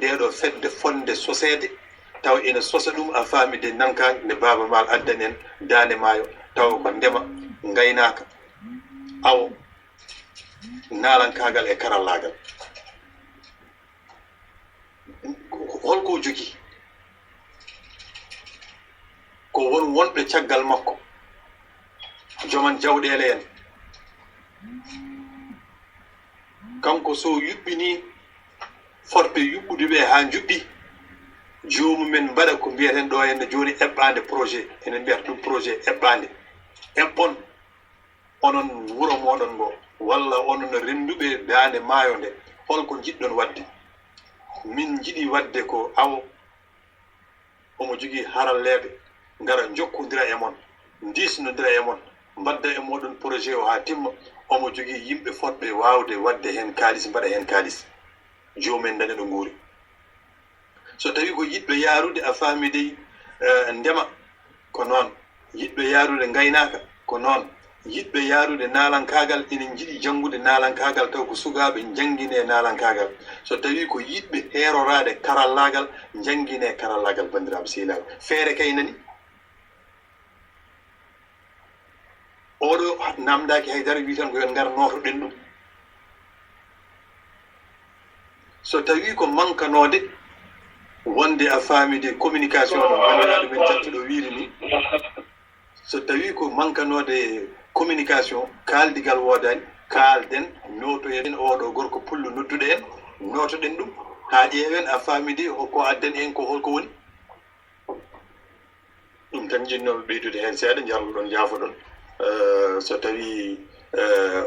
ndeɗo fedde fonde sosede taw ina sosa ɗum a faamide nanka nde baba mal addanen dande maayo taw ko ndema ngaynaka awo nalankagal e karallagal holko jogi ko wonɓe caggal makko joman jawɗele en kanko so yuɓɓini forɓe yuɓɓude ɓe ha juɓɓi joomumen mbaɗa ko mbiyeten ɗo henne joni eɓɓande projet enen mbiyata ɗum projet eɓɓande eɓɓon onon wuro moɗon ngo walla onon renduɓe dande maayo nde holko jiɗɗon wadde min jiɗi wadde ko awo omo jogii haralleɓe ngara jokkodira e mon ndisnodira e mon mbadda e moɗon projet o ha timma omo jogii yimɓe fotɓe wawde wadde hen kaalis mbaɗa hen kaalis joomen daña ɗo nguuri so tawi ko yiɗɓe yaarude a faami dey ndema ko noon yiɗɓe yaarude ngaynaka ko noon yiɗɓe yaarude naalankaagal ina jiɗi janngude naalankaagal taw ko sukaaɓe janngine naalankaagal so tawi ko yiɗɓe heeroraade karallaagal janngine karallaagal banndiraaɓe sehlaaɓe feere kay nani oɗo namdaaki haydara wi tan ko yon ngar nootoɗen ɗum so tawi ko mankanoode wonde a faamide communication no banndiraaɓe men cattuɗo wiiri ni so tawi ko mankanode communication kaldigal wodani kalden notoyen oɗo gorko pullo nodduɗo en notoɗen ɗum ha ƴeewen a faamidi ko adden en ko holko woni ɗum tan jinnoɓe ɓeydude hen seeɗa jarluɗon jaafoɗon so tawi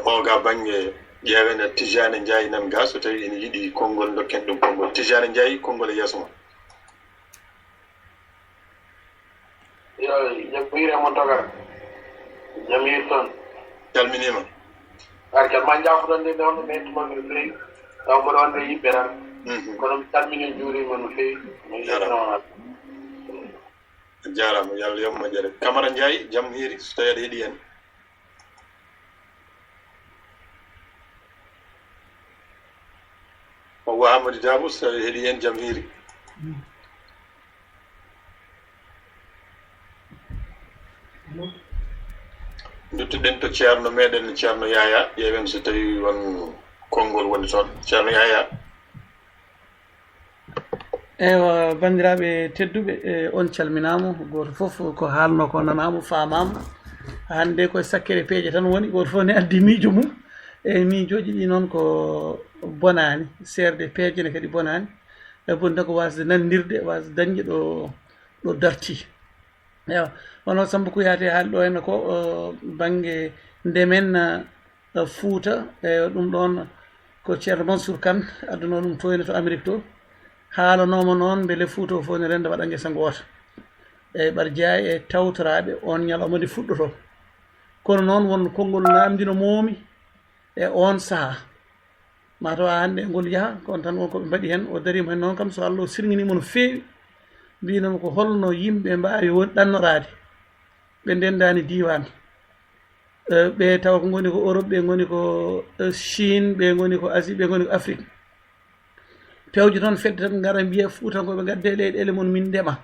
oga banggue ƴeewen Tijane Ndiaye nan ga so tawi ene yiiɗi konngol dokken ɗum konngol Tijane Ndiaye konngol e yeeso ma yo jaɓɓire mo togar jamir toon calminima arkel ma jaafoɗon nde ɗon ɓe tuma no feewi taw mboɗo wonde yimɓe tan kono mi calmini juurima no feewi jarama yo Allah yomma jere Camara Ndiaye jam hiiri so tawi aɗa heeɗi hen o wa Amadou Dabo so tawi heeɗi hen jam hiiri duttuɗen to ceerno meɗen ceerno Yaya ƴeewen so tawi won konngol woni toon ceerno Yaya ewa bandiraɓe tedduɓe on calminama goto foof ko haalno ko nanama famama hande koye sakkere peeje tan woni goto foof ne addi miijo mum e miijoji ɗi noon ko bonani serde peeje ne kadi bonani e bonta ko wasde nandirde wasde dañde ɗo darti ewa wono Samba Kuyate haali ɗo henna ko banggue ndemen Fouta e ɗum ɗon ko ceerno Mansour Kane adduno ɗum to henne to Amérique to haalanoma noon beele Fouta o fof ne renda waɗa guesa goota e ɓar jeeya e tawtoraɓe on ñalawma nde fuɗɗoto kono noon won konngol namdino moomi e on saaha mataw hande ngol yaaha kono tan wonkoɓe mbaɗi hen o darima hen noon kam so Allah o sirginima no feewi mbinomi ko holno yimɓe mbawi won ɗannorade ɓe ndendani diwan ɓe tawa ko goni ko Europe ɓe goni ko Chine ɓe goni ko Asie ɓe goni ko Afrique pewje toon fedde tan gara mbiya Fuutankoɓe gadde leyɗele mon min ndema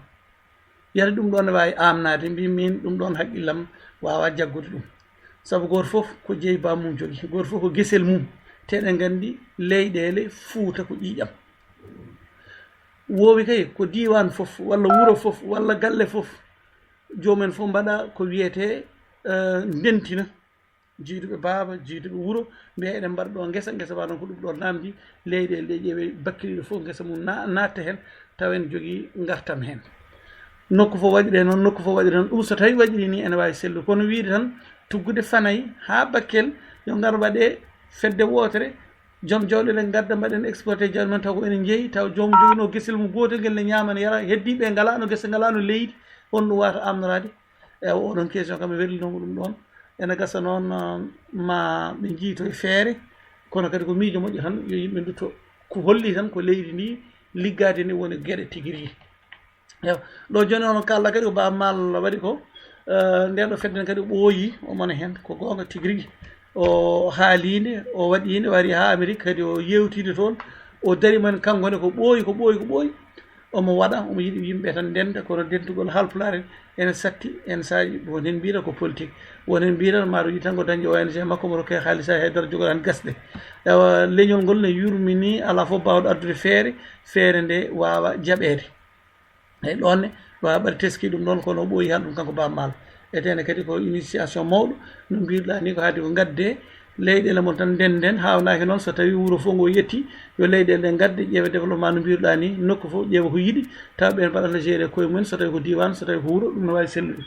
yata ɗum ɗon ne wawi amnade mbi min ɗum ɗon haqqillam wawa jaggude ɗum saabu goto foof ko jeeyi bamum jogui goto foof ko guesel mum teɗen gandi leyɗele Fuuta ko ƴiƴam wowi kay ko diwan foof walla wuuro foof walla galle foof jomumen fof mbaɗa ko wiyete ndentina jiiduɓe baaba jiiduɓe wuuro mbiya eɗen mbaɗa ɗo guesa guesa ma ɗon ko ɗum ɗo namdi leyɗele ɗe ƴeewe bakkiliɗo fof guesa mum natta hen taw en jogui gartam hen nokku fof waɗire noon nokku fof waɗire noon ɗum so tawi waɗiri ni ene wawi sellude kono wiide tan tuggude fanayi ha Bakel yo ngar waɗe fedde wotere joom jawɗele gadda mbaɗen exporté jawɗe men taw ko enen jeeyi taw joomum joguino guesel mum gotel ngel ne ñama ne yara heddiɓe ngalano guesa ngalano leydi on ɗum wata amnorade e oɗon question kam e werlinomo ɗum ɗon ene gasa noon ma ɓe jiito e feere kono kadi ko miijo moƴƴo tan yo yimɓe dutto ko holli tan ko leydi ndi liggade ni woni gueɗe tigui rigui ewa ɗo joni on kalla kadi ko Baba Mal waɗi ko nden ɗo fedde kadi ɓooyi omona hen ko gonga tigui rigui o haalinde o waɗinde wari ha Amérique kadi o yewtide toon o dari man kanko ne ko ɓooyi omo waɗa omo yiɗi yimɓe tan ndenda kono dentugol halpulare ene satti en saji wonen mbira ko politique wonen mbira maɗo yiɗi tan ko dañde ONG makko mo rokke haalisa haydara jogoɗan gasɗe ewa leñol ngol ne yurmini ala fof mbawɗo addude feere nde wawa jaɓede eyyi ɗonne wawa ɓaɗa teski ɗum ɗon kono ɓooyi han ɗum kanko bammal etene kadi ko initiation mawɗo no mbirɗa ni ko haadi ko gadde leyɗele mon tan ndenden hawnaki noon so tawi wuuro fof ngo yetti yo leyɗele ɗe gadde ƴeewa développement no mbirɗa ni nokku fof ƴeewa ko yiɗi tawa ɓen mbaɗata géré koye mumen so tawi ko diwan so tawi ko wuuro ɗum no wawi sellude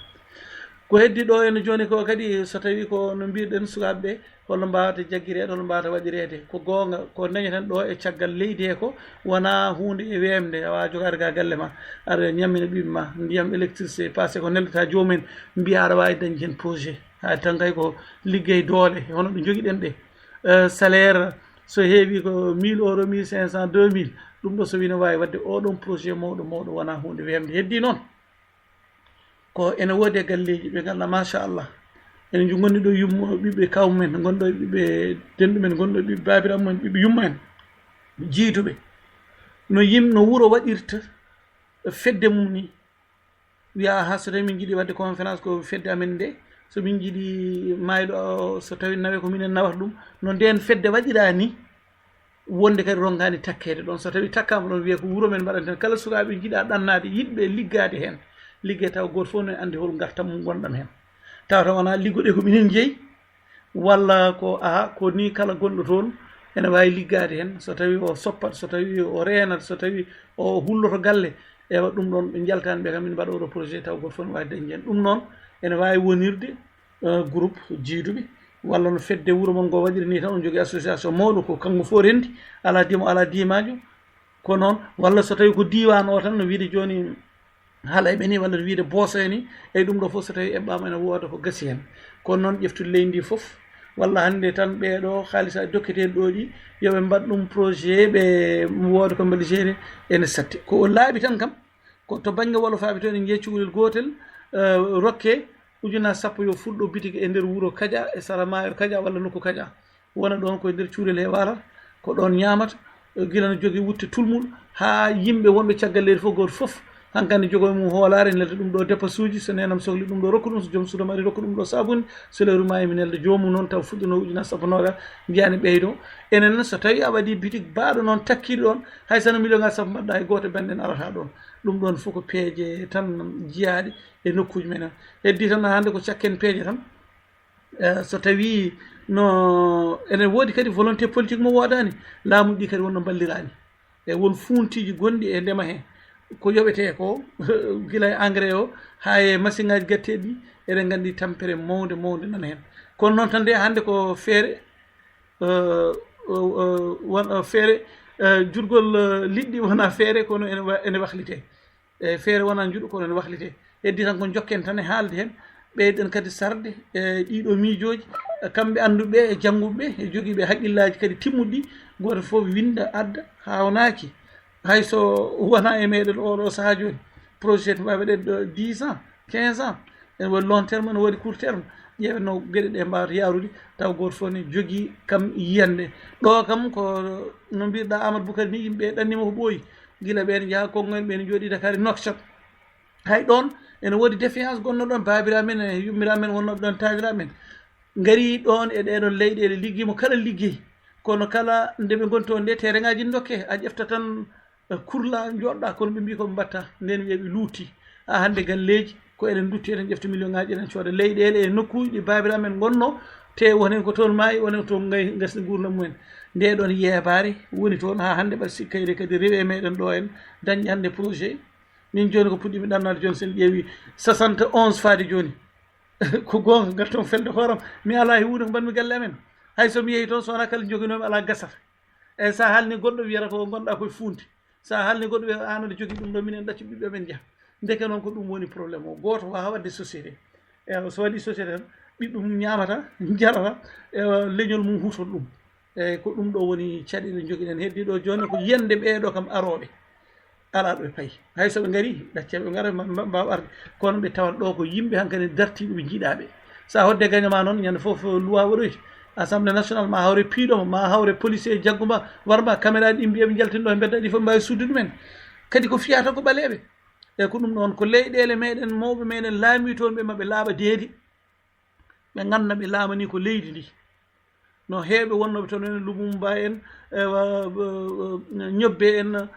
ko heddi ɗo ene joni ko kadi so tawi ko no mbirɗen sukaɓeɓe holno mbawata jagguirede holno mbawata waɗirede ko gonga ko dañaten ɗo e caggal leydi he ko wona hunde e wemde awa jogade ga galle ma aɗa ñammina ɓiɓe ma ndiyam électricité passé ko neldata jomumen mbiya aɗa wawi dañde hen projet ha tan kay ko liggey doole hono ɗo joguiɗen ɗe salaire so heewi ko 1000 euros 1500 2000 ɗum ɗo so wino wawi wadde oɗon projet mawɗo wona hunde wemde heddi noon ko ene woodi e galleji ɓe ganduɗa machallah ene gonni ɗo yummo ɓiɓɓe kawmumen gonɗo ɓiɓɓe denɗumen gonɗo ɓiɓɓe babiraɓe mumen ɓiɓɓe yumma en jiituɓe no wuuro waɗirta fedde mum ni wiya ha so tawi min jiiɗi wadde conférence ko fedde amen nde so min jiiɗi mayɗo so tawi nawe ko minen nawata ɗum no nden fedde waɗira ni wonde kadi rongani takkede ɗon so tawi takkama ɗon wiye ko wuuro men mbaɗanten kala sukaɓe jiiɗa ɗannade yiɗɓe liggade hen liggue taw goto fof ne andi hol gartam mum gonɗam hen tawata wona liggoɗe ko minen jeeyi walla ko ko ni kala gonɗo toon ene wawi liggade hen so tawi o soppat so tawi o renat so tawi o hulloto galle ewa ɗum ɗon ɓe jaltani ɓe kam min mbaɗa oɗo projet taw goto fof ne wawi dañde hen ɗum noon ene wawi wonirde groupe jiiduɓe walla no fedde wuuro mon ngo waɗiri ni tan on jogui association mawɗo ko kanko fof rendi ala dimo ala dimajo ko noon walla so tawi ko diwan o tan no wiide joni haalayɓe ni walla no wiide boosa ni eyyi ɗum ɗo fof so tawi eɓɓama ene wooda ko gasi hen kono noon ƴeftude leydi ndi fof walla hannde tan ɓeeɗo haalisa dokketen ɗo ɗi yoɓe mbaɗ ɗum projet ɓe wooda ko mbaɗa géré ene satti ko o laaɓi tan kam ko to banggue wolofaɓe to en jeeyi cukalel gotel rokke ujunnaje 10 yo fulɗo bitique e nder wuuro Kadia e Saramayo Kadia walla nokku Kadia wona ɗon koye nder cuurel he walata ko ɗon ñamata gila no jogui wutte tulmul ha yimɓe wonɓe caggal leydi fof goto foof hankkandi jogoye mum hoolare nelda ɗum ɗo dépense uji so nenam sohli ɗum ɗo rokku ɗum so joom suudo mari rokku ɗum ɗo sabunde so lewru mayi mi nelda jomum noon taw fuɗɗuno ujunnaje 10 mbiyani ɓeydo enen so tawi a waɗi bitique baɗo noon takkiɗo ɗon hay sono million ngaji 10 mbaɗɗa e goto benɗen arata ɗon ɗum ɗon fof ko peeje tan jiyaɗe e nokkuji menen heddi tan hande ko cakken peeje tan so tawi no enen woodi kadi volonté politique mo wodani laamu ɗi kadi wonno ballirani e won funtiji gonɗi e ndema he ko yoɓete ko gila e engrais o ha e machine ngaji gatteɗi ɗi eɗen gandi tampere mawde nana hen kono noon tan nde hande ko feere won feere jurgol liɗɗi wona feere kono ene wahlite e feere wona juuɗo kono ene wahlite heddi tan ko jokken tan e haalde hen ɓeyɗen kadi sarde e ɗiɗo miijoji kamɓe anduɓe e jangguɓe e joguiɓe haqqillaji kadi timmuɗi goto foof winda adda hawnaki hayso wona e meɗen oɗo saaha joni projet mbawi waɗede 10 ans 15 ans ene waɗi long terme ne waɗi court terme ƴeewe no gueɗe ɗe mbawata yarude taw goto fof ne jogui kam yiyande ɗo kam ko no mbirɗa Amadou Boukary ni yimɓe ɗannima ko ɓooyi guila ɓene jaaha kongoen ɓene jooɗi Dakar Nouakchott hay ɗon ene woodi défiance gonno ɗon babiraɓe men e yummiraɓe men wonnoɓe ɗon tawiraɓe men gari ɗon e ɗeɗon leyɗele ligguimo kala liggey kono kala ndeɓe gonti on nde terrain ngaji dokke a ƴefta tan kurla joɗɗa kono ɓe mbi koɓe mbatta nden wiyaɓe luuti ha hande galleji ko eɗen dutti eɗen ƴefta million ngaji eɗen cooda leyɗele e nokkuji ɗi babiraɓe men gonno te wonen ko toon maayi wonen to gasni gurdam mumen nde ɗon yeebare woni toon ha hande ɓaɗa sikkayde kadi rewe meɗen ɗo en dañƴi hande projet min joni ko puɗɗimi ɗannade joni sen ƴeewi 71 faade joni ko gonga garton felde hooram mi ala e hunde ko mbanmi galle amen hay somi yeehi toon sowona kala joguinomi ala gasata eyyi sa haalni goɗɗo wiyata ko gonɗa koye funti sa haalni goɗɗo wiyata an aɗa jogui ɗum ɗo minen ɗacci ɓiɓɓe men jaaha ndeke noon ko ɗum woni probléme o goto wawa wadde société eyi so waɗi société tan ɓiɗɗum ñamata jarata ewa leñol mum huutot ɗum eyyi ko ɗum ɗo woni caɗele joguiɗen heddi ɗo joni ko yiyande ɓeeɗo kam aroɓe ala ɗo ɓe paayi hay soɓe gaari ɗacceɓe gara mbawa arde kono ɓe tawat ɗo ko yimɓe hankkadi dartiɓe ɓe jiiɗaɓe sa hodde gagnoma noon ñande foof loi waɗoyti assemblée nationale ma hawre piiɗoma ma hawre policier jagguma warma caméra ɗi mbiyaɓe jaltinɗo e mbedda ɗi fof mbawi suddude men kadi ko fiyata ko ɓaleɓe e ko ɗum ɗon ko leyɗele meɗen mawɓe meɗen laami toon ɓe maɓe laaɓa deedi ɓe ganda ɓe laamani ko leydi ndi no heeɓe wonnoɓe toon en Lumumba en ñobbe en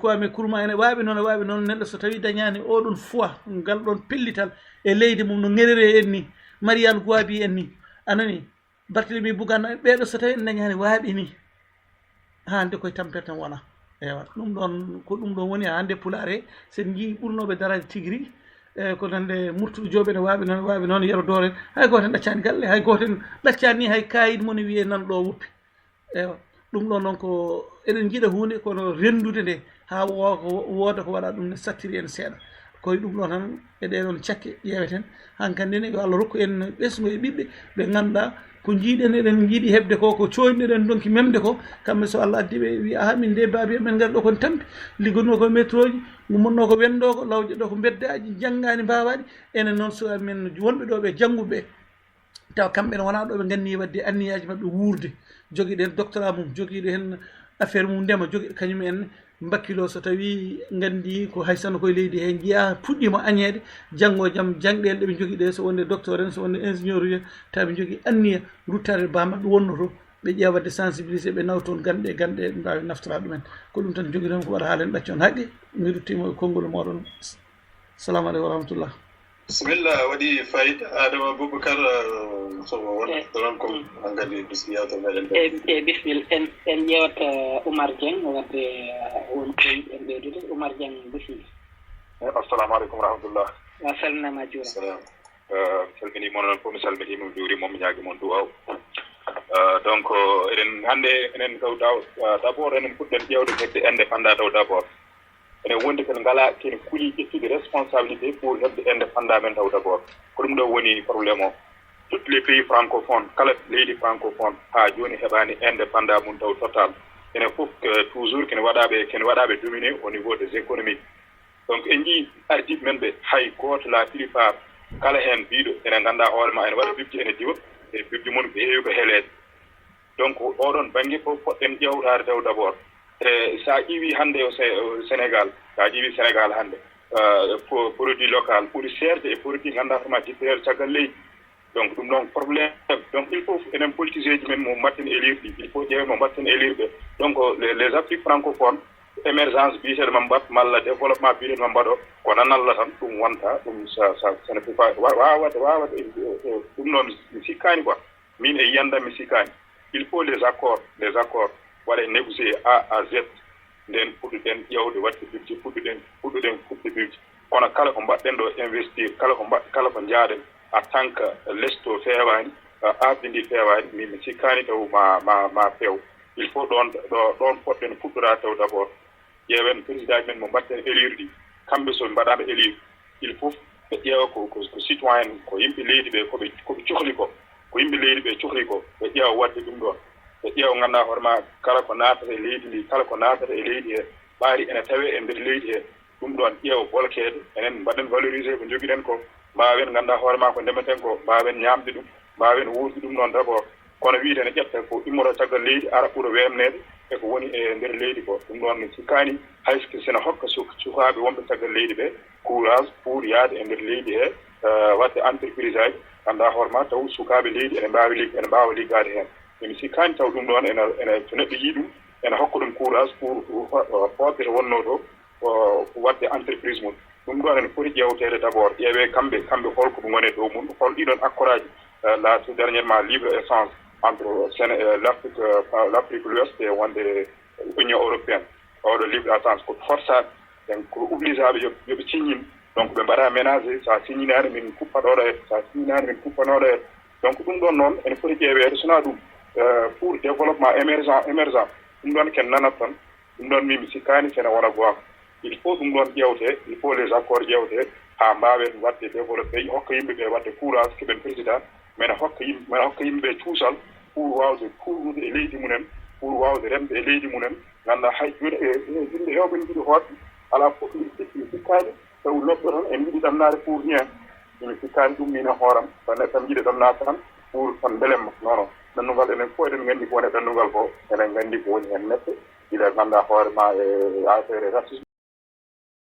Kwame Nkrumah ene waɓe noon neɗɗo so tawi dañani oɗon foi ngal ɗon pellital e leydi mum no ŋerere en ni Mariane Gouaby en ni anani Barthélémy Bougane ɓeɗo so tawi en dañani waaɓe ni hande koye tampere tan wona ewa ɗum ɗon ko ɗum ɗon woni hande Pulare sen jii ɓurnoɓe darade tigui rigui ko nande Murtuɗo Diop ne waɓe noon yero doren hay goto en ɗaccani galle hay goto en ɗaccani ni hay kayit moni wiye nanɗo woppi ewa ɗum ɗon noon ko eɗen jiiɗa hunde kono rendude nde ha wooda ko waɗa ɗum ne sattiri en seeɗa koye ɗum ɗo tan e ɗeɗon cakke ƴeweten hankkandi ne yo Allah rokku en ɓesgo e ɓiɓɓe ɓe ganduɗa ko jiiɗen eɗen jiiɗi heɓde ko coyniɗen donki memde ko kamɓe so Allah addi ɓe wi aha min de baabi men gari ɗo kon tampi liggonno ko métro ji gummonno ko wendoko lawƴe ɗo ko beddaji janggani mbawaɗi enen noon so men wonɓe ɗo ɓe jangguɓe taw kamɓe ne wona ɗo ɓe ganni wadde anniyaji mabɓe wurde joguiɗen doctorat mum joguiɗo hen affaire mum ndema jogui kañum en mbakkilo so tawi gandi ko haysano koye leydi he jiiya puɗɗima añede janggo jaam jangɗele ɗeɓe jogui ɗe so wonde docteur en so wonde ingénieur uji tawi jogui anniya ruttade bammaɓe wonno to ɓe ƴewade sensibilisé ɓe nawa toon ganɗe ɓe mbawi naftora ɗumen ko ɗum tan jogui ɗon ko waɗa haalen ɗaccon haqqe mi ruttimo e konngol moɗon salamu aleykum wa rahmatullah bisimilla waɗi fayida Adama Boubacar somo wonɗon kom hankkadi bismiyawta meɗen e bisimilla en ƴewata Oumar Dieng wadde won koyi en ɓeydude Oumar Dieng bisimilla assalamu aleykum wa rahmatullah wa salminama juura salminima noon fof mi salmitima mi juurima mi ñaagui moon duwaw donc eɗen hannde enen taw d' abord enen puɗɗen ƴewde hedde indépendant taw d' abord ene wondi ken ngala ken kuuli ƴettude responsabilité pour heɓde indépendant men taw d' abord ko ɗum ɗo woni probléme o toutes les pays francophones kala leydi francophone ha joni heɓani indépendant mum taw total ene fof toujours kene waɗaɓe dominé au niveau des économiques donc en jii ardiɓe men ɓe hay goto la plupart kala hen mbiɗo ene ganduɗa hoorema ene waɗa bibji ene diwa e bibji mum ɓe heewi ko heelede donc oɗon banggue fof poɗɗen ƴewtade taw d' abord sa ƴiwi hannde o Sénégal sa ƴiwi Sénégal hannde produit local ɓuri serde e produit ganduɗa toma jippirede caggal leydi donc ɗum ɗon probléme donc il faut enen politicien ji men mo mbatten élire ɗi il faut ƴeewe mo mbatten élire ɓe donc les afriques francophones émergence biyeteɗo man mbat malla développement biyeteɗo man mbaɗo ko nanalla tan ɗum wonta ɗum sene peut pas wawade ɗum noon mi sikkani quoi min e yiyandam mi sikkani il faut les accords waɗa négocier A à Z nden puɗɗuɗen ƴewde wadde budget puɗɗuɗen fuɗɗe budget kono kala ko mbaɗɗen ɗo investir kala ko jaaɗen en tant que lesto fewani arde ndi fewani min mi sikkani taw ma few il faut ɗon poɗɗen fuɗɗora taw d' abord ƴeewen président ji men mo mbatten élire ɗi kamɓe so mbaɗaɓe élire il faut ɓe ƴeewa ko citoyen ko yimɓe leydi ɓe koɓe cohli ko yimɓe leydi ɓe cohli ko ɓe ƴeewa wadde ɗum ɗon ɓe ƴeewa ganduɗa hoorema kala ko natata e leydi ndi kala ko natata e leydi he ɓaari ene tawe e nder leydi he ɗum ɗon ƴeewa bolkede enen mbaɗen valorisé ko joguiɗen ko mbawen ganduɗa hoorema ko ndemeten ko mbawen ñamde ɗum mbawen wuurdi ɗum ɗon d' abord kono wiide ne ƴetta ko immoro caggal leydi ara ɓuura wemnede e ko woni e nder leydi ko ɗum ɗon sikkani hayso sene hokka sukaɓe wonɓe caggal leydi ɓe courage pour yaade e nder leydi he wadde entreprise aji ganduɗa hoorema taw sukaɓe leydi ene mbawa liggade hen emi sikkani taw ɗum ɗon ene so neɗɗo yii ɗum ene hokka ɗum courage pour hoɓɓe to wonno to wadde entreprise mum ɗum ɗon ene foti ƴewtede d' abord ƴeewe kamɓe holko ɗum woni dow mum hol ɗiɗon accord aji là tout dernièrement libre échange entre l'Afrique l'Ouest et wonde Union européenne oɗo libre échange ko forçade donc ko obligeaɓe yoɓe signin donc ɓe mbaɗa ménagé sa signinani min kuppanoɗo et sa signinani min kuppanoɗo et donc ɗum ɗon noon ene foti ƴeewede sona ɗum pour développement émergent ɗum ɗon ken nanat tan ɗum ɗon min mi sikkani sene wona goonga il faut ɗum ɗon ƴewte il faut les accords ƴewte ha mbawen wadde développé hokka yimɓeɓe wadde courage keɓen président mene hokka yimɓeɓe cuusal pour wawde kurnude e leydi mumen pour wawde remde e leydi mumen ganduɗa hay joni yimɓe hewɓe ne jiɗi hoɗde ala fof mi sikkani taw loɓɗo tan en jiɗi ɗamnade pour rien mi sikkani ɗum min e hooram so neɗɗo tan jiɗi ɗamnade tan pour tan belemma non ɗannungal enen fof eɗen nganndi ko woni ɗannungal ko enen nganndi ko woni heen neɗɗo ila ngannduɗaa hoore ma e affaire racisme